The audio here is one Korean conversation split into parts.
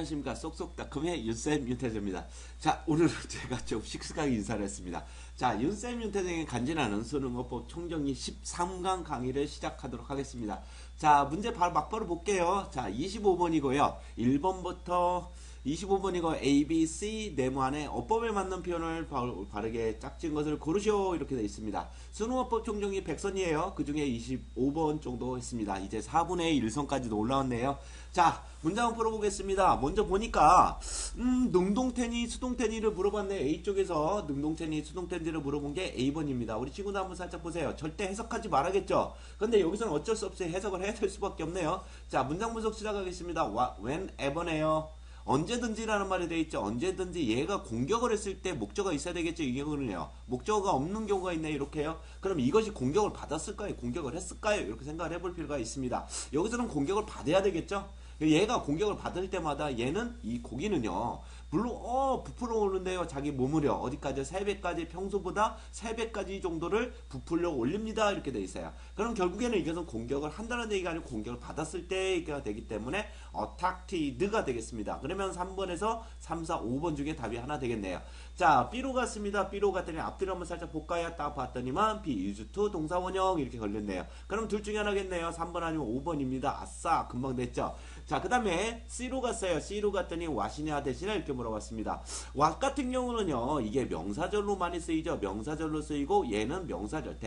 안녕하십니까. 쏙쏙닷컴의 윤쌤 윤태재입니다. 자, 오늘은 제가 좀 식숙하게 인사를 했습니다. 자, 윤쌤 윤태재의 간지나는 수능어법 총정리 13강 강의를 시작하도록 하겠습니다. 자, 문제 막바로 볼게요. 자, 25번이고요. 1번부터 25번이고 A, B, C 네모 안에 어법에 맞는 표현을 바르게 짝진 것을 고르시오 이렇게 되어 있습니다. 수능어법 총정리 100선이에요. 그 중에 25번 정도 했습니다. 이제 4분의 1선까지도 올라왔네요. 자, 문장 한번 풀어보겠습니다. 먼저 보니까 능동태니 수동태니를 물어봤네. A쪽에서 능동태니 수동태니를 물어본 게 A번입니다. 우리 친구들 한번 살짝 보세요. 절대 해석하지 말아야겠죠. 근데 여기서는 어쩔 수 없이 해석을 해야 될 수밖에 없네요. 자, 문장 분석 시작하겠습니다. whenever네요. 언제든지라는 말이 되어 있죠. 언제든지 얘가 공격을 했을 때 목적어가 있어야 되겠죠. 이 경우는요. 목적어가 없는 경우가 있네. 이렇게요. 그럼 이것이 공격을 받았을까요? 공격을 했을까요? 이렇게 생각을 해볼 필요가 있습니다. 여기서는 공격을 받아야 되겠죠. 얘가 공격을 받을 때마다 얘는 이 고기는요. 물론 부풀어 오는데요. 자기 몸을요. 어디까지? 3배까지 평소보다 3배까지 정도를 부풀려 올립니다. 이렇게 돼 있어요. 그럼 결국에는 이것은 공격을 한다는 얘기가 아니고 공격을 받았을 때가 되기 때문에 attacked가 되겠습니다. 그러면 3번에서 3, 4, 5번 중에 답이 하나 되겠네요. 자, B로 갔습니다. B로 갔더니 앞뒤를 한번 살짝 볼까요? 딱 봤더니만 be used to 동사원형 이렇게 걸렸네요. 그럼 둘 중에 하나겠네요. 3번 아니면 5번입니다. 아싸, 금방 됐죠. 자, 그 다음에 C로 갔어요. C로 갔더니 what이냐 대신에 이렇게 물어봤습니다. what 같은 경우는요, 이게 명사절로 많이 쓰이죠. 명사절로 쓰이고 얘는 명사절,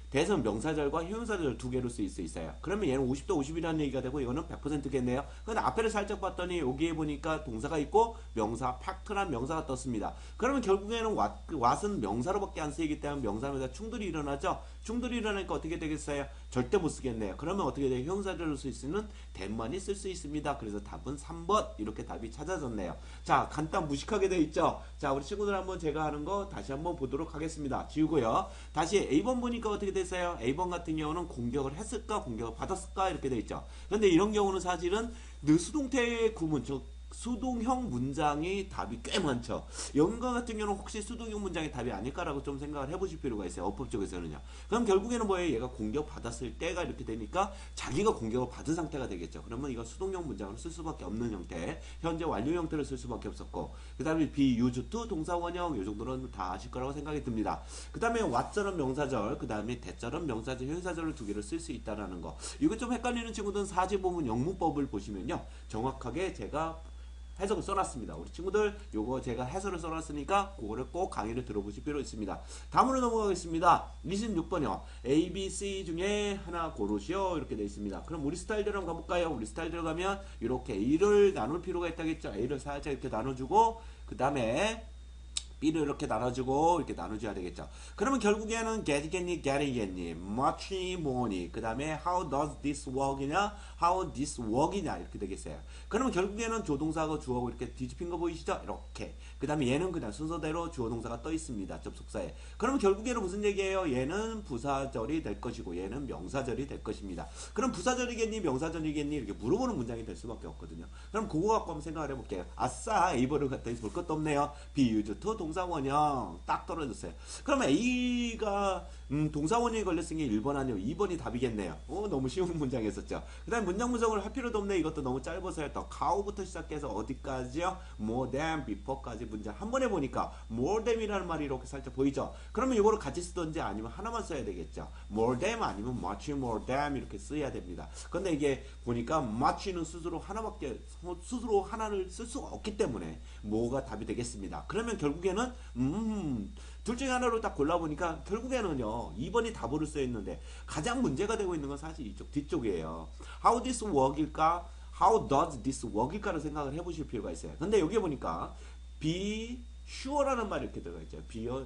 대선 명사절과 형용사절 두 개로 쓰일 수 있어요. 그러면 얘는 50대 50이라는 얘기가 되고 이거는 100%겠네요. 근데 앞에를 살짝 봤더니 여기에 보니까 동사가 있고 명사, fact란 명사가 떴습니다. 그러면 결국에는 what은 명사로밖에 안 쓰이기 때문에 명사마다 충돌이 일어나죠. 충돌이 일어나니까 어떻게 되겠어요? 절대 못 쓰겠네요. 그러면 어떻게 돼요? 형용사절로 쓸 수 있는 that만이 쓸 수 있습니다. 그래서 답은 3번 이렇게 답이 찾아졌네요. 자, 간단 무식하게 되어 있죠. 자, 우리 친구들 한번 제가 하는 거 다시 한번 보도록 하겠습니다. 지우고요. 다시 A번 보니까 어떻게 됐어요? A번 같은 경우는 공격을 했을까 공격을 받았을까 이렇게 되어 있죠. 그런데 이런 경우는 사실은 수동태의 구문, 즉 수동형 문장이 답이 꽤 많죠. 영가 같은 경우는 혹시 수동형 문장이 답이 아닐까라고 좀 생각을 해보실 필요가 있어요. 어법 쪽에서는요. 그럼 결국에는 뭐예요? 얘가 공격받았을 때가 이렇게 되니까 자기가 공격을 받은 상태가 되겠죠. 그러면 이거 수동형 문장으로 쓸 수밖에 없는 형태, 현재 완료 형태로 쓸 수밖에 없었고, 그 다음에 be used to 동사원형 이 정도는 다 아실 거라고 생각이 듭니다. 그 다음에 what절은 명사절, 그 다음에 that절은 명사절, 형용사절을 두 개를 쓸 수 있다는 거. 이거 좀 헷갈리는 친구들은 사지보문 영문법을 보시면요. 정확하게 제가 해석을 써놨습니다. 우리 친구들 요거 제가 해설을 써놨으니까 그거를 꼭 강의를 들어보실 필요 있습니다. 다음으로 넘어가겠습니다. 26번이요. A, B, C 중에 하나 고르시오 이렇게 되어 있습니다. 그럼 우리 스타일대로 한번 가볼까요? 우리 스타일대로 가면 이렇게 A를 나눌 필요가 있다겠죠. A를 살짝 이렇게 나눠주고 그 다음에 B를 이렇게 나눠주고 이렇게 나눠줘야 되겠죠. 그러면 결국에는 get이겠니, much more니, 그 다음에 how does this work이냐, how this work이냐 이렇게 되겠어요. 그러면 결국에는 조동사하고 주어하고 이렇게 뒤집힌 거 보이시죠? 이렇게. 그 다음에 얘는 그냥 순서대로 주어 동사가 떠 있습니다. 접속사에. 그러면 결국에는 무슨 얘기예요? 얘는 부사절이 될 것이고 얘는 명사절이 될 것입니다. 그럼 부사절이겠니, 명사절이겠니 이렇게 물어보는 문장이 될 수밖에 없거든요. 그럼 그거 갖고 한번 생각을 해볼게요. 아싸, A번을 갖다 볼 것도 없네요. be used to 동사원형 딱 떨어졌어요. 그러면 A가 동사원형이 걸렸으니 1번 아니요 2번이 답이겠네요. 너무 쉬운 문장이었었죠. 그 다음에 문장 분석을 할 필요도 없네. 이것도 너무 짧아서요. 더 cow부터 시작해서 어디까지요? more than, before까지 문장 한 번에 보니까 more than이라는 말이 이렇게 살짝 보이죠. 그러면 이거를 같이 쓰든지 아니면 하나만 써야 되겠죠. more than 아니면 much more than 이렇게 써야 됩니다. 근데 이게 보니까 much는 스스로 하나를 쓸 수가 없기 때문에 뭐가 답이 되겠습니다. 그러면 결국에는 둘 중에 하나로 딱 골라보니까 결국에는요 2번이 답으로 쓰여있는데 가장 문제가 되고 있는 건 사실 이쪽 뒤쪽이에요. how this work일까 how does this work일까를 생각을 해보실 필요가 있어요. 근데 여기 보니까 be sure라는 말이 이렇게 들어가있죠.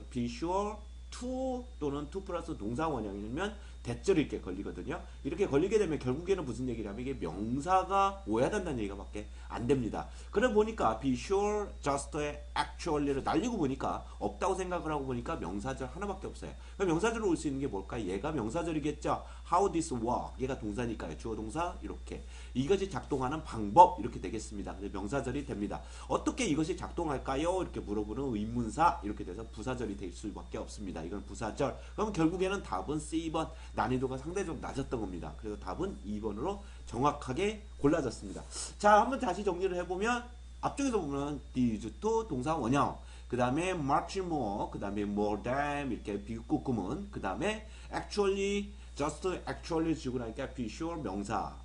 be sure to 또는 to 플러스 동사 원형이면 대절이 이렇게 걸리거든요. 이렇게 걸리게 되면 결국에는 무슨 얘기냐면 이게 명사가 오야된다는 얘기가 밖에 안 됩니다. 그래 보니까 be sure, just에 actually를 날리고 보니까 없다고 생각을 하고 보니까 명사절 하나밖에 없어요. 그럼 명사절로 올 수 있는 게 뭘까? 얘가 명사절이겠죠. how this work 얘가 동사니까요. 주어 동사 이렇게 이것이 작동하는 방법 이렇게 되겠습니다. 명사절이 됩니다. 어떻게 이것이 작동할까요? 이렇게 물어보는 의문사 이렇게 돼서 부사절이 될 수밖에 없습니다. 이건 부사절. 그럼 결국에는 답은 C번 난이도가 상대적으로 낮았던 겁니다. 그래서 답은 2번으로 정확하게 골라졌습니다. 자, 한번 다시 정리를 해보면 앞쪽에서 보면 these to 동사 원형 그 다음에 much more, 그 다음에 more than 이렇게 비읍구 구문, 그 다음에 actually, just actually 주고 나니까 be sure 명사,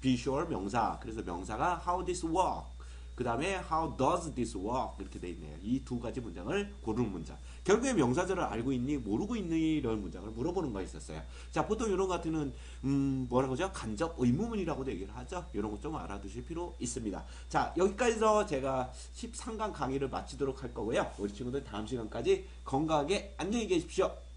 be sure 명사. 그래서 명사가 how this work, 그 다음에 how does this work 이렇게 돼 있네요. 이 두 가지 문장을 고르는 문장. 결국에 명사절을 알고 있니, 모르고 있니 이런 문장을 물어보는 거 있었어요. 자, 보통 이런 거 같은 뭐라고 하죠? 간접 의문문이라고도 얘기를 하죠. 이런 거 좀 알아두실 필요 있습니다. 자, 여기까지서 제가 13강 강의를 마치도록 할 거고요. 우리 친구들 다음 시간까지 건강하게 안녕히 계십시오.